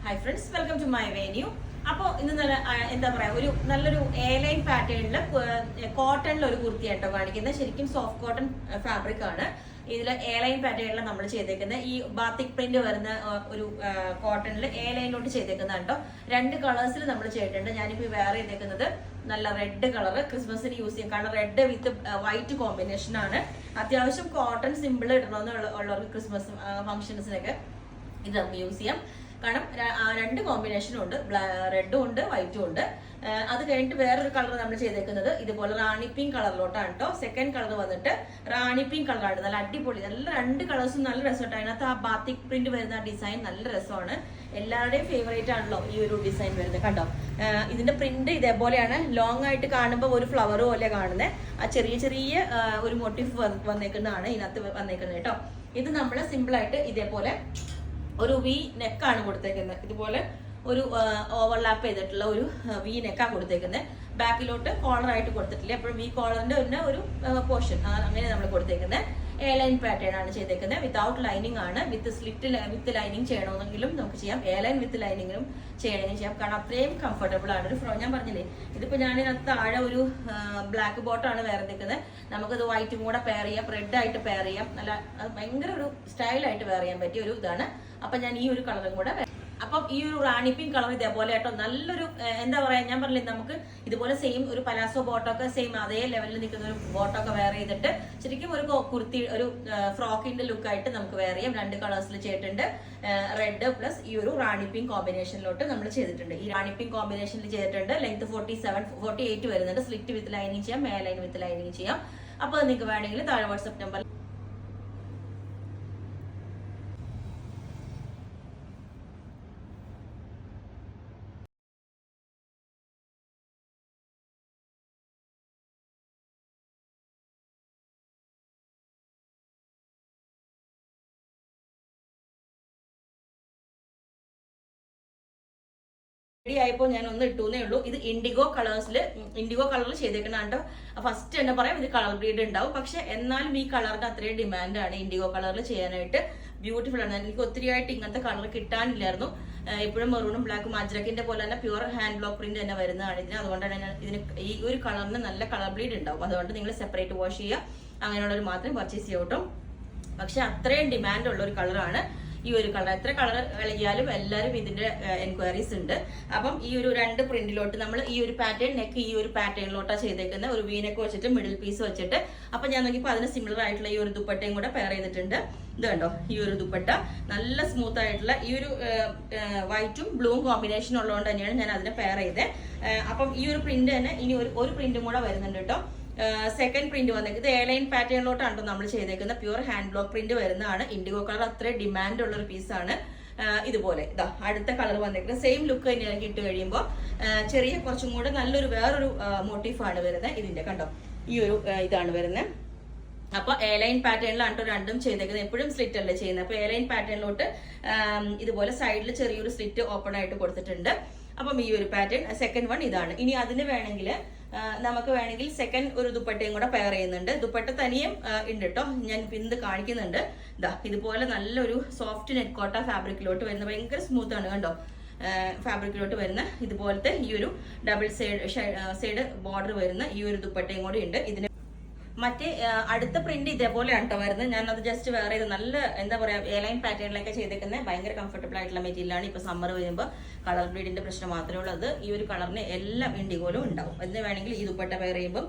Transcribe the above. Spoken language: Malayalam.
Hi friends, welcome to my venue. അപ്പോൾ ഇന്ന് എന്താ പറയാ, ഒരു നല്ലൊരു എയർലൈൻ പാറ്റേണില് കോട്ടണിൽ ഒരു കുർത്തിയായിട്ടോ കാണിക്കുന്നത്. ശരിക്കും സോഫ്റ്റ് കോട്ടൺ ഫാബ്രിക് ആണ്. ഇതിൽ എയർലൈൻ പാറ്റേണിൽ നമ്മൾ ചെയ്തേക്കുന്നത് ഈ ബാത്തിക് പ്രിന്റ് വരുന്ന ഒരു കോട്ടണിൽ എയർലൈനിലോട്ട് ചെയ്തേക്കുന്നതാണ് കേട്ടോ. രണ്ട് കളേഴ്സിൽ നമ്മൾ ചെയ്തിട്ടുണ്ട്. ഞാനിപ്പോൾ വേറെ ചെയ്തേക്കുന്നത് നല്ല റെഡ് കളർ, ക്രിസ്മസിന് യൂസ് ചെയ്യാം. കാരണം റെഡ് വിത്ത് വൈറ്റ് കോമ്പിനേഷൻ ആണ്. അത്യാവശ്യം കോട്ടൺ സിമ്പിൾ ഇടണമെന്ന് ഉള്ളവർക്ക് ക്രിസ്മസ് ഫംഗ്ഷൻസിനൊക്കെ ഇത് നമുക്ക് യൂസ് ചെയ്യാം. കാരണം രണ്ട് കോമ്പിനേഷനും ഉണ്ട്, റെഡും ഉണ്ട് വൈറ്റും ഉണ്ട്. അത് കഴിഞ്ഞിട്ട് വേറൊരു കളർ നമ്മൾ ചെയ്തേക്കുന്നത് ഇതുപോലെ റാണി പിങ്ക് കളറിലോട്ടാണ് കേട്ടോ. സെക്കൻഡ് കളർ വന്നിട്ട് റാണി പിങ്ക് കളറാണ്. നല്ല അടിപൊളി, നല്ല രണ്ട് കളേഴ്സും നല്ല രസമായിട്ട്. അതിനകത്ത് ആ ബാത്തിക് പ്രിന്റ് വരുന്ന ഡിസൈൻ നല്ല രസമാണ്. എല്ലാവരുടെയും ഫേവറേറ്റ് ആണല്ലോ ഈ ഒരു ഡിസൈൻ വരുന്നത്. കണ്ടോ, ഇതിന്റെ പ്രിന്റ് ഇതേപോലെയാണ്. ലോങ് ആയിട്ട് കാണുമ്പോൾ ഒരു ഫ്ലവർ പോലെ കാണുന്നത്. ആ ചെറിയ ചെറിയ ഒരു മോട്ടീഫ് വന്നേക്കുന്നതാണ് ഇതിനകത്ത് വന്നേക്കുന്നത് കേട്ടോ. ഇത് നമ്മൾ സിമ്പിൾ ആയിട്ട് ഇതേപോലെ ഒരു വി നെക്കാണ് കൊടുത്തേക്കുന്നത്. ഇതുപോലെ ഒരു ഓവർലാപ്പ് ചെയ്തിട്ടുള്ള ഒരു വി നെക്കാണ് കൊടുത്തേക്കുന്നത്. ബാക്കിലോട്ട് കോളർ ആയിട്ട് കൊടുത്തിട്ടില്ല. എപ്പോഴും ഈ കോളറിന്റെ ഒരു പോർഷൻ അങ്ങനെ നമ്മൾ കൊടുത്തേക്കുന്നത്. എയർലൈൻ പാറ്റേൺ ആണ് ചെയ്തേക്കുന്നത്. വിത്തൗട്ട് ലൈനിങ് ആണ്. വിത്ത് ലൈനിങ് ചെയ്യണമെന്നെങ്കിലും നമുക്ക് ചെയ്യാം. എയർലൈൻ വിത്ത് ലൈനിങ്ങും ചെയ്യണമെങ്കിൽ ചെയ്യാം. കാരണം അത്രയും കംഫർട്ടബിൾ ആണ്. ഒരു ഞാൻ പറഞ്ഞില്ലേ, ഇതിപ്പോ ഞാനിതിനകത്ത് താഴെ ഒരു ബ്ലാക്ക് ബോട്ടാണ് വേറെ നിൽക്കുന്നത്. നമുക്കത് വൈറ്റും കൂടെ പെയർ ചെയ്യാം, റെഡ് ആയിട്ട് പെയർ ചെയ്യാം. നല്ല ഭയങ്കര ഒരു സ്റ്റൈലായിട്ട് പെയർ ചെയ്യാൻ പറ്റിയ ഒരു ഇതാണ്. അപ്പൊ ഞാൻ ഈ ഒരു കളറും കൂടെ, അപ്പം ഈ ഒരു റാണി പിങ്ക് കളർ ഇതേപോലെ കേട്ടോ. നല്ലൊരു എന്താ പറയാ, ഞാൻ പറഞ്ഞില്ലേ, നമുക്ക് ഇതുപോലെ സെയിം ഒരു പലാസോ ബോട്ടൊക്കെ സെയിം അതേ ലെവലിൽ നിൽക്കുന്ന ഒരു ബോട്ടൊക്കെ വെയർ ചെയ്തിട്ട് ശരിക്കും ഒരു കുർത്തി, ഒരു ഫ്രോക്കിന്റെ ലുക്കായിട്ട് നമുക്ക് വെയർ ചെയ്യാം. രണ്ട് കളേഴ്സിൽ ചെയ്തിട്ടുണ്ട്. റെഡ് പ്ലസ് ഈ ഒരു റാണി പിങ്ക് കോമ്പിനേഷനിലോട്ട് നമ്മൾ ചെയ്തിട്ടുണ്ട്. ഈ റാണി പിങ്ക് കോമ്പിനേഷനിൽ ചെയ്തിട്ടുണ്ട്. ലെങ്ത് 48 വരുന്നുണ്ട്. സ്ലിറ്റ് വിത്ത് ലൈനിങ് ചെയ്യാം, മേ ലൈൻ വിത്ത് ലൈനിങ് ചെയ്യാം. അപ്പോൾ നിങ്ങൾക്ക് വേണമെങ്കിൽ താഴെ വാട്സ്ആപ്പ് നമ്പർ റെഡി ആയപ്പോൾ ഞാൻ ഒന്ന് ഇട്ടുന്നേ ഉള്ളൂ. ഇത് ഇൻഡിഗോ കളറിൽ ചെയ്തേക്കുന്നതാണ് കേട്ടോ. ഫസ്റ്റ് തന്നെ പറയാം, ഇത് കളർ ബ്രീഡ് ഉണ്ടാവും. പക്ഷെ എന്നാലും ഈ കളറിന് അത്രയും ഡിമാൻഡാണ്. ഇൻഡിഗോ കളറിൽ ചെയ്യാനായിട്ട് ബ്യൂട്ടിഫുൾ ആണ്. എനിക്ക് ഒത്തിരിയായിട്ട് ഇങ്ങനത്തെ കളർ കിട്ടാനില്ലായിരുന്നു. എപ്പോഴും മെറൂണും ബ്ലാക്കും അജ്രക്കിന്റെ പോലെ തന്നെ പ്യുവർ ഹാൻഡ് ബ്ലോക്ക് പ്രിന്റ് തന്നെ വരുന്നതാണ് ഇതിന്. അതുകൊണ്ടാണ് ഞാൻ ഇതിന് ഈ ഒരു കളറിന് നല്ല കളർ ബ്രീഡ് ഉണ്ടാവും. അതുകൊണ്ട് നിങ്ങൾ സെപ്പറേറ്റ് വാഷ് ചെയ്യുക, അങ്ങനെയുള്ളവർ മാത്രം പർച്ചേസ് ചെയ്യട്ടോ. പക്ഷെ അത്രയും ഡിമാൻഡ് ഉള്ള ഒരു കളറാണ് ഈ ഒരു കളർ. എത്ര കളർ കളിയാലും എല്ലാവരും ഇതിന്റെ എൻക്വയറീസ് ഉണ്ട്. അപ്പം ഈ ഒരു രണ്ട് പ്രിന്റിലോട്ട് നമ്മൾ ഈ ഒരു പാറ്റേൺ നെക്ക് ഈ ഒരു പാറ്റേണിലോട്ടാണ് ചെയ്തേക്കുന്നത്. ഒരു വീനെക്ക് വെച്ചിട്ട് മിഡിൽ പീസ് വെച്ചിട്ട്. അപ്പൊ ഞാൻ നോക്കിയപ്പോൾ അതിന് സിമിലർ ആയിട്ടുള്ള ഈ ഒരു ദുപ്പട്ടയും കൂടെ പെയർ ചെയ്തിട്ടുണ്ട്. ഇത് കണ്ടോ, ഈ ഒരു ദുപ്പട്ട നല്ല സ്മൂത്ത് ആയിട്ടുള്ള ഈ ഒരു വൈറ്റും ബ്ലൂവും കോമ്പിനേഷൻ ഉള്ളതുകൊണ്ട് തന്നെയാണ് ഞാൻ അതിനെ പെയർ ചെയ്തത്. അപ്പം ഈ ഒരു പ്രിന്റ് തന്നെ ഇനി ഒരു പ്രിന്റും കൂടെ വരുന്നുണ്ട് കേട്ടോ. സെക്കൻഡ് പ്രിന്റ് വന്നേക്കുന്നത് എയർലൈൻ പാറ്റേണിലോട്ടാണ് നമ്മൾ ചെയ്തേക്കുന്നത്. പ്യൂർ ഹാൻഡ് ബ്ലോക്ക് പ്രിന്റ് വരുന്നതാണ്. ഇൻഡിഗോ കളർ അത്രയും ഡിമാൻഡ് ഉള്ള ഒരു പീസാണ്. ഇതുപോലെ ഇതാ അടുത്ത കളർ വന്നേക്കുന്നത്. സെയിം ലുക്ക് തന്നെയാണ് ഇട്ട് കഴിയുമ്പോൾ. ചെറിയ കുറച്ചും കൂടെ നല്ലൊരു വേറൊരു മോട്ടീഫാണ് വരുന്നത്. ഇതിന്റെ കണ്ടോ, ഈ ഒരു ഇതാണ് വരുന്നത്. അപ്പൊ എയർലൈൻ പാറ്റേണിലാണ് രണ്ടും ചെയ്തേക്കുന്നത്. എപ്പോഴും സ്ലിറ്റ് അല്ലേ ചെയ്യുന്നത്. അപ്പൊ എയർലൈൻ പാറ്റേണിലോട്ട് ഇതുപോലെ സൈഡിൽ ചെറിയൊരു സ്ലിറ്റ് ഓപ്പൺ ആയിട്ട് കൊടുത്തിട്ടുണ്ട്. അപ്പം ഈ ഒരു പാറ്റേൺ സെക്കൻഡ് വൺ ഇതാണ്. ഇനി അതിന് വേണമെങ്കിൽ നമുക്ക് വേണമെങ്കിൽ സെക്കൻഡ് ഒരു ദുപ്പട്ടയും കൂടെ പെയർ ചെയ്യുന്നുണ്ട്. ദുപ്പട്ട തനിയും ഉണ്ട് കേട്ടോ. ഞാൻ പിന്ത് കാണിക്കുന്നുണ്ട്. ഇതാ ഇതുപോലെ നല്ലൊരു സോഫ്റ്റ് നെറ്റ് കോട്ട ഫാബ്രിക്കിലോട്ട് വരുന്ന ഭയങ്കര സ്മൂത്ത് ആണ് കണ്ടോ. ഫാബ്രിക്കിലോട്ട് വരുന്ന ഇതുപോലത്തെ ഈ ഒരു ഡബിൾ സൈഡ് ബോർഡർ വരുന്ന ഈ ഒരു ദുപ്പട്ടയും കൂടി ഉണ്ട്. ഇതിന് മറ്റേ അടുത്ത പ്രിന്റ് ഇതേപോലെയാണ് കേട്ടോ വരുന്നത്. ഞാൻ അത് ജസ്റ്റ് വേറെ ചെയ്ത് നല്ല എന്താ പറയാ, എയർലൈൻ പാറ്റേണിലൊക്കെ ചെയ്തേക്കുന്നത്. ഭയങ്കര കംഫർട്ടബിൾ ആയിട്ടുള്ള മെറ്റീരിയലാണ്. ഇപ്പൊ സമ്മർ വരുമ്പോൾ കളർ ബ്രീഡിന്റെ പ്രശ്നം മാത്രമേ ഉള്ളൂ. അത് ഈ ഒരു കളറിന് എല്ലാം ഇൻഡിഗോയിലും ഉണ്ടാവും. അതിന് വേണമെങ്കിൽ ഈ ദുപ്പട്ട പെയർ ചെയ്യുമ്പോൾ